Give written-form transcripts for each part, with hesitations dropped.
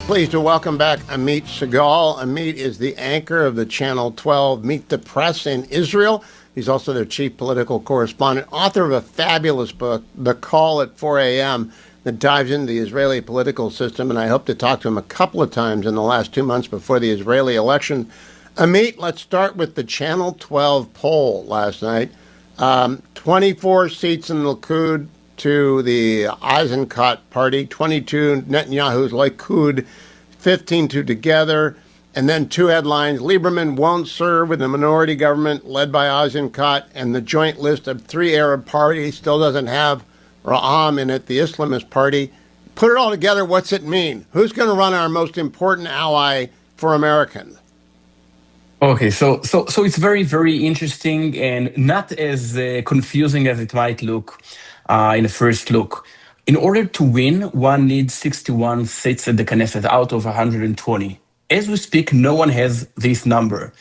Pleased to welcome back Amit Segal. Amit is the anchor of the Channel 12 Meet the Press in Israel. He's also their chief political correspondent, author of a fabulous book, The Call at 4 a.m., that dives into the Israeli political system, and I hope to talk to him a couple of times in the last 2 months before the Israeli election. Amit, let's start with the Channel 12 poll last night. 24 seats in Likud to the Eisenkot party, 22 Netanyahu's Likud, 15 to Together, and then two headlines: Lieberman won't serve with a minority government led by Eisenkot, and the joint list of three Arab parties still doesn't have Ra'am in it, the Islamist party. Put it all together, what's it mean? Who's going to run our most important ally for Americans? Okay, so it's very, very interesting and not as confusing as it might look in the first look. In order to win, one needs 61 seats at the Knesset out of 120. As we speak, no one has this number.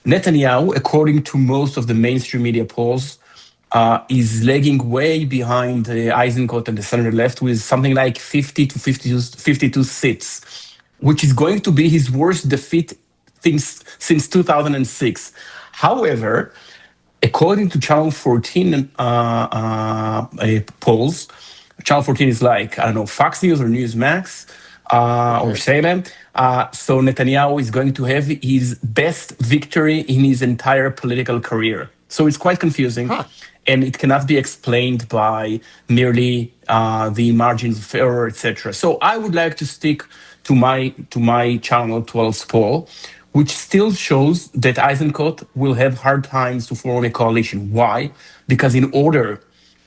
Netanyahu, according to most of the mainstream media polls, is lagging way behind Eisenkot and the center left with something like 50 to 52 seats, which is going to be his worst defeat since 2006. However, according to Channel 14 polls, Channel 14 is like, I don't know, Fox News or Newsmax or Salem. So Netanyahu is going to have his best victory in his entire political career. So it's quite confusing. And it cannot be explained by merely the margins of error, etc. So I would like to stick to my Channel 12 poll, which still shows that Eisenkot will have hard times to form a coalition. Why? Because in order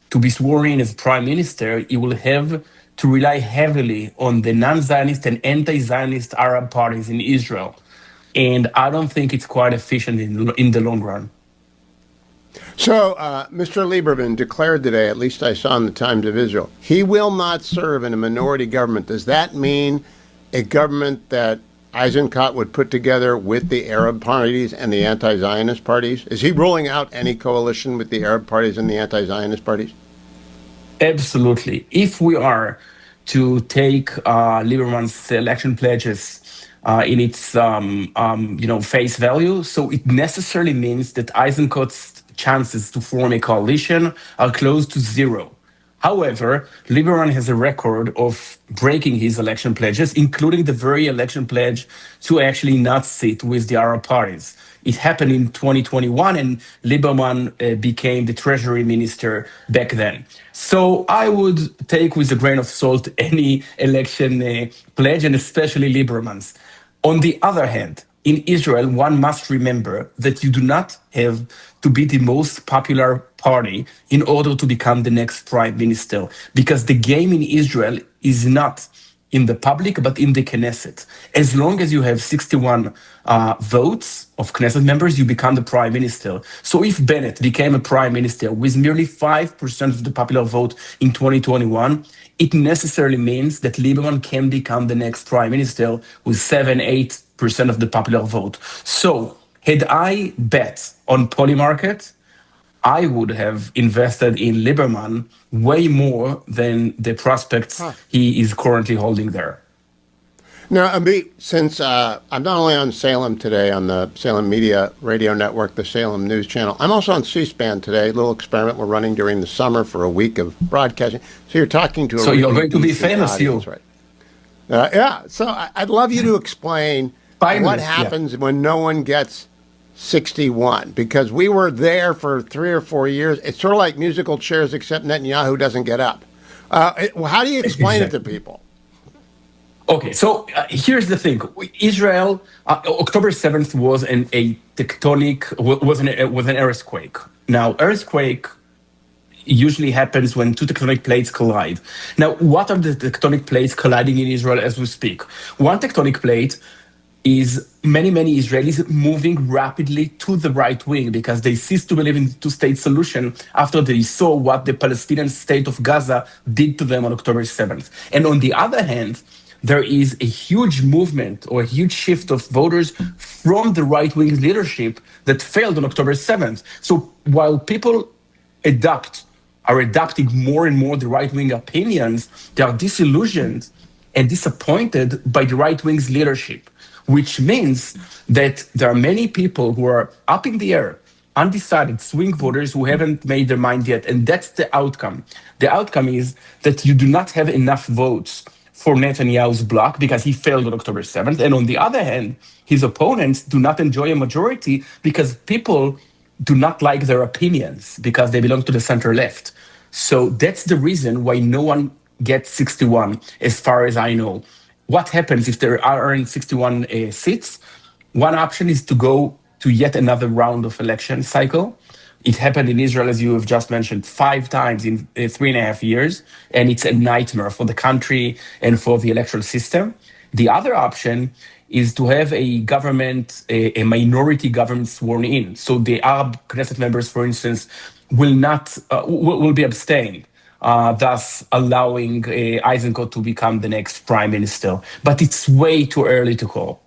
to be sworn in as prime minister, he will have to rely heavily on the non-Zionist and anti-Zionist Arab parties in Israel. And I don't think it's quite efficient in the long run. So, Mr. Lieberman declared today, at least I saw in the Times of Israel, he will not serve in a minority government. Does that mean a government that Eisenkot would put together with the Arab parties and the anti-Zionist parties? Is he ruling out any coalition with the Arab parties and the anti-Zionist parties? Absolutely. If we are to take Lieberman's election pledges in its face value, so it necessarily means that Eisenkot's chances to form a coalition are close to zero. However, Lieberman has a record of breaking his election pledges, including the very election pledge to actually not sit with the Arab parties. It happened in 2021, and Lieberman became the treasury minister back then. So I would take with a grain of salt any election pledge, and especially Lieberman's. On the other hand, in Israel, one must remember that you do not have to be the most popular party in order to become the next prime minister, because the game in Israel is not in the public, but in the Knesset. As long as you have 61 votes of Knesset members, you become the prime minister. So if Bennett became a prime minister with merely 5% of the popular vote in 2021, it necessarily means that Lieberman can become the next prime minister with 7-8% of the popular vote. So had I bet on Polymarket, I would have invested in Lieberman way more than the prospects he is currently holding there. Now, Amit, since I'm not only on Salem today, on the Salem Media Radio Network, the Salem News Channel, I'm also on C-SPAN today, a little experiment we're running during the summer for a week of broadcasting. So you're talking to a So you're going to be famous, audience, you. Right? Yeah, so I'd love you to explain what happens when no one gets 61, because we were there for 3 or 4 years. It's sort of like musical chairs, except Netanyahu doesn't get up. How do you explain it to people? Okay, so here's the thing. Israel, October 7th was was an earthquake. Now, earthquake usually happens when two tectonic plates collide. Now, what are the tectonic plates colliding in Israel as we speak? One tectonic plate is many Israelis moving rapidly to the right wing because they cease to believe in the two-state solution after they saw what the Palestinian state of Gaza did to them on October 7th. And on the other hand, there is a huge movement or a huge shift of voters from the right-wing leadership that failed on October 7th. So while people are adopting more and more the right-wing opinions, they are disillusioned and disappointed by the right wing's leadership, which means that there are many people who are up in the air, undecided swing voters who haven't made their mind yet. And that's the outcome. The outcome is that you do not have enough votes for Netanyahu's bloc because he failed on October 7th. And on the other hand, his opponents do not enjoy a majority because people do not like their opinions because they belong to the center left. So that's the reason why no one gets 61, as far as I know. What happens if there aren't 61 seats? One option is to go to yet another round of election cycle. It happened in Israel, as you have just mentioned, 5 times in 3.5 years, and it's a nightmare for the country and for the electoral system. The other option is to have a government, a minority government sworn in. So the Arab Knesset members, for instance, will be abstained, thus allowing Eisenkot to become the next prime minister. But it's way too early to call.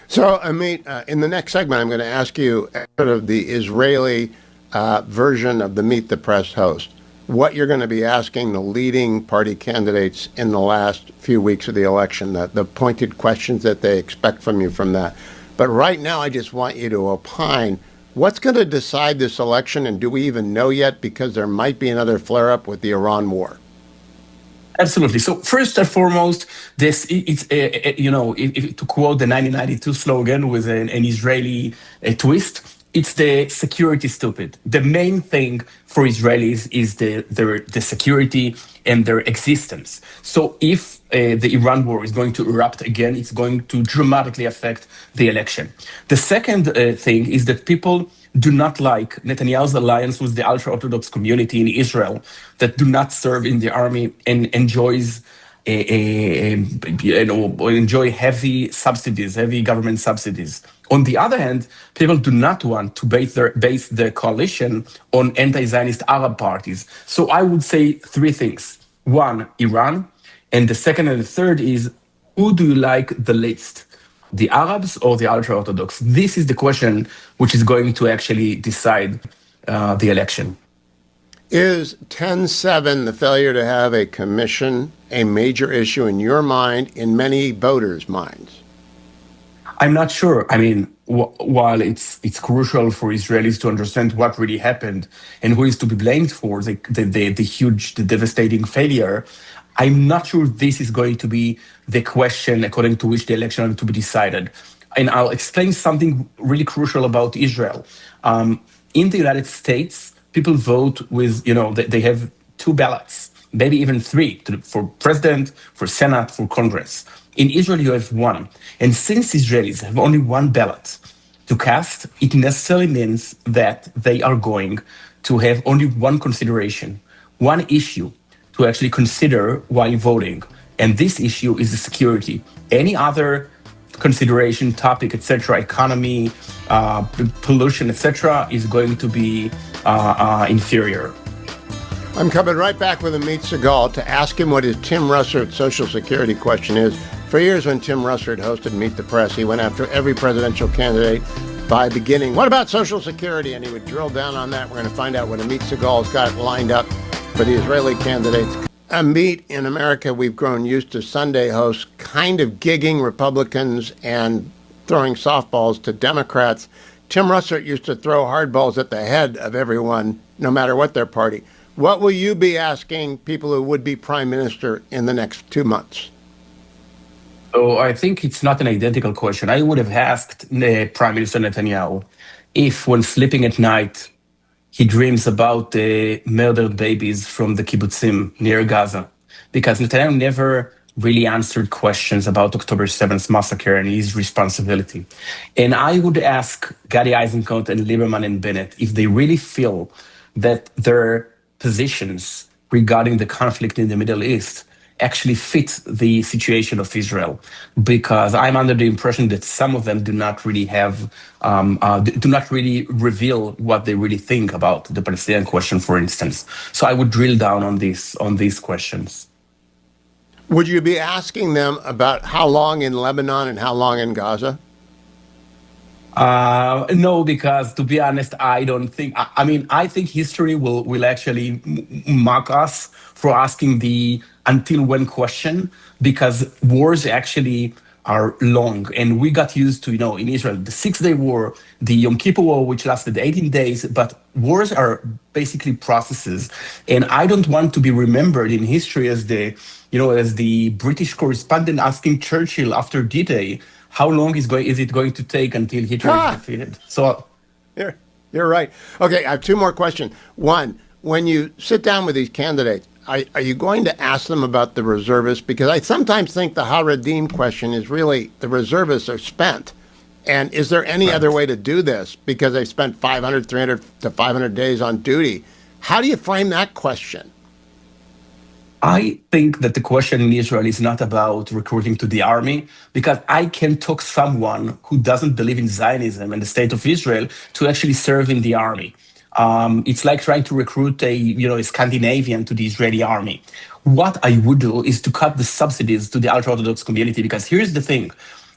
So, Amit, in the next segment, I'm going to ask you sort of the Israeli version of the Meet the Press host, what you're going to be asking the leading party candidates in the last few weeks of the election, the pointed questions that they expect from you from that. But right now, I just want you to opine, what's going to decide this election, and do we even know yet, because there might be another flare-up with the Iran war? Absolutely. So first and foremost, to quote the 1992 slogan with an Israeli twist, it's the security stupid. The main thing for Israelis is the security and their existence. So if the Iran war is going to erupt again, it's going to dramatically affect the election. The second thing is that people do not like Netanyahu's alliance with the ultra-Orthodox community in Israel that do not serve in the army and enjoy heavy subsidies, heavy government subsidies. On the other hand, people do not want to base their coalition on anti-Zionist Arab parties. So I would say 3 things. 1, Iran. And the second and the third is, who do you like the least? The Arabs or the ultra-Orthodox? This is the question which is going to actually decide the election. Is 10-7, the failure to have a commission, a major issue in your mind, in many voters' minds? I'm not sure. I mean, while it's crucial for Israelis to understand what really happened and who is to be blamed for the devastating failure, I'm not sure this is going to be the question according to which the election is to be decided. And I'll explain something really crucial about Israel. In the United States, people vote with, they have 2 ballots, maybe even 3, for president, for Senate, for Congress. In Israel, you have 1. And since Israelis have only 1 ballot to cast, it necessarily means that they are going to have only 1 consideration, 1 issue to actually consider while voting. And this issue is the security. Any other consideration, topic, etc., economy, pollution, etc., is going to be inferior. I'm coming right back with Amit Segal to ask him what his Tim Russert Social Security question is. For years, when Tim Russert hosted Meet the Press, he went after every presidential candidate by beginning, what about Social Security? And he would drill down on that. We're going to find out what Amit Segal's got lined up for the Israeli candidates. Amit, in America, we've grown used to Sunday hosts kind of gigging Republicans and throwing softballs to Democrats. Tim Russert used to throw hardballs at the head of everyone, no matter what their party. What will you be asking people who would be prime minister in the next 2 months? So I think it's not an identical question. I would have asked Prime Minister Netanyahu if, when sleeping at night, he dreams about the murdered babies from the kibbutzim near Gaza, because Netanyahu never really answered questions about October 7th massacre and his responsibility. And I would ask Gadi Eisenkot and Lieberman and Bennett if they really feel that their positions regarding the conflict in the Middle East actually fit the situation of Israel, because I'm under the impression that some of them do not really reveal what they really think about the Palestinian question, for instance. So I would drill down on these questions. Would you be asking them about how long in Lebanon and how long in Gaza? No, because to be honest, I don't think. I mean, I think history will actually mock us for asking the until when question, because wars actually are long, and we got used to, in Israel, the 6 Day War, the Yom Kippur War, which lasted 18 days. But wars are basically processes, and I don't want to be remembered in history as the British correspondent asking Churchill after D-Day, how long is it going to take until Hitler is defeated? So You're right. Okay, I have two more questions. One, when you sit down with these candidates, are you going to ask them about the reservists? Because I sometimes think the Haredim question is really the reservists are spent. And is there any other way to do this? Because they've spent 500, 300 to 500 days on duty. How do you frame that question? I think that the question in Israel is not about recruiting to the army, because I can talk someone who doesn't believe in Zionism and the state of Israel to actually serve in the army. It's like trying to recruit a Scandinavian to the Israeli army. What I would do is to cut the subsidies to the ultra-Orthodox community, because here's the thing.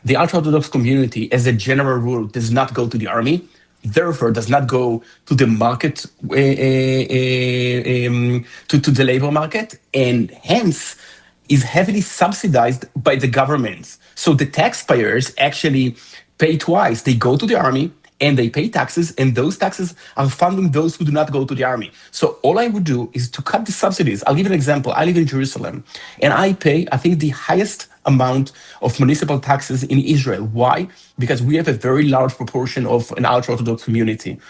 The ultra-Orthodox community, as a general rule, does not go to the army, therefore does not go to the market, to the labor market, and hence is heavily subsidized by the government. So the taxpayers actually pay twice. They go to the army and they pay taxes, and those taxes are funding those who do not go to the army. So all I would do is to cut the subsidies. I'll give you an example. I live in Jerusalem, and I pay, I think, the highest amount of municipal taxes in Israel. Why? Because we have a very large proportion of an ultra-Orthodox community.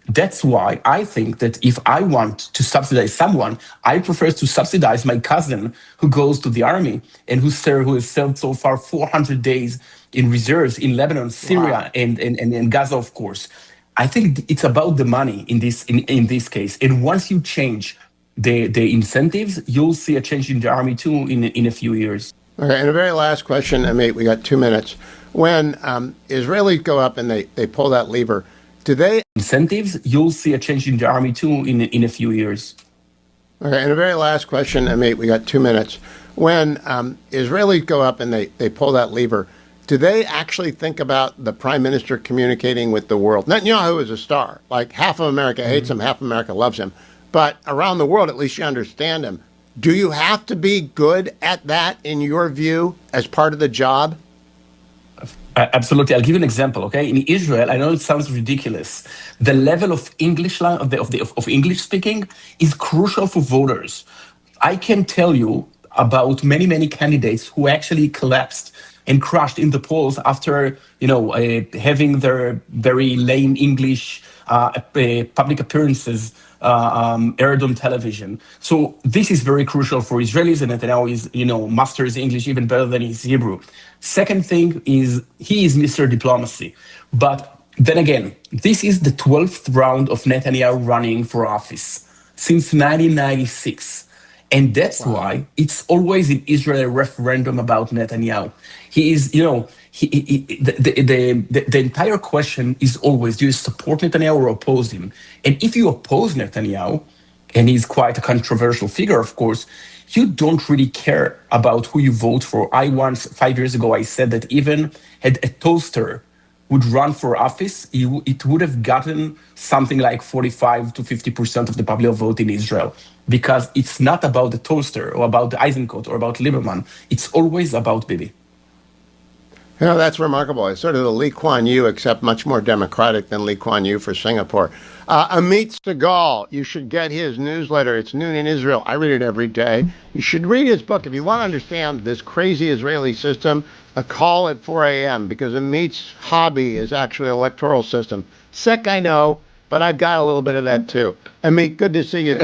That's why I think that if I want to subsidize someone, I prefer to subsidize my cousin who goes to the army and who has served so far 400 days in reserves in Lebanon, Syria, and Gaza, of course. I think it's about the money in this case. And once you change the incentives, you'll see a change in the army too in a few years. Okay, and the very last question, Amit, we got 2 minutes. When Israelis go up and they pull that lever, do they incentives? You'll see a change in the army too in a few years. Okay, and the very last question, Amit, we got 2 minutes. When Israelis go up and they pull that lever, do they actually think about the prime minister communicating with the world? Netanyahu is a star. Like, half of America hates him, half of America loves him. But around the world, at least you understand him. Do you have to be good at that, in your view, as part of the job? Absolutely. I'll give you an example. Okay, in Israel, I know it sounds ridiculous. The level of English of English speaking is crucial for voters. I can tell you about many candidates who actually collapsed and crashed in the polls after having their very lame English public appearances aired on television. So this is very crucial for Israelis, and Netanyahu is, masters English even better than his Hebrew. Second thing is he is Mr. Diplomacy. But then again, this is the 12th round of Netanyahu running for office since 1996. And that's why it's always in Israel a referendum about Netanyahu. He is, the entire question is always, do you support Netanyahu or oppose him? And if you oppose Netanyahu, and he's quite a controversial figure, of course, you don't really care about who you vote for. 5 years ago, I said that even had a toaster would run for office, it would have gotten something like 45 to 50% of the popular vote in Israel. Because it's not about the toaster or about the Eisenkot or about Lieberman. It's always about Bibi. That's remarkable. It's sort of the Lee Kuan Yew, except much more democratic than Lee Kuan Yew for Singapore. Amit Segal, you should get his newsletter. It's Noon in Israel. I read it every day. You should read his book. If you want to understand this crazy Israeli system, A Call at 4 a.m., because Amit's hobby is actually the electoral system. Sick, I know, but I've got a little bit of that too. Amit, good to see you.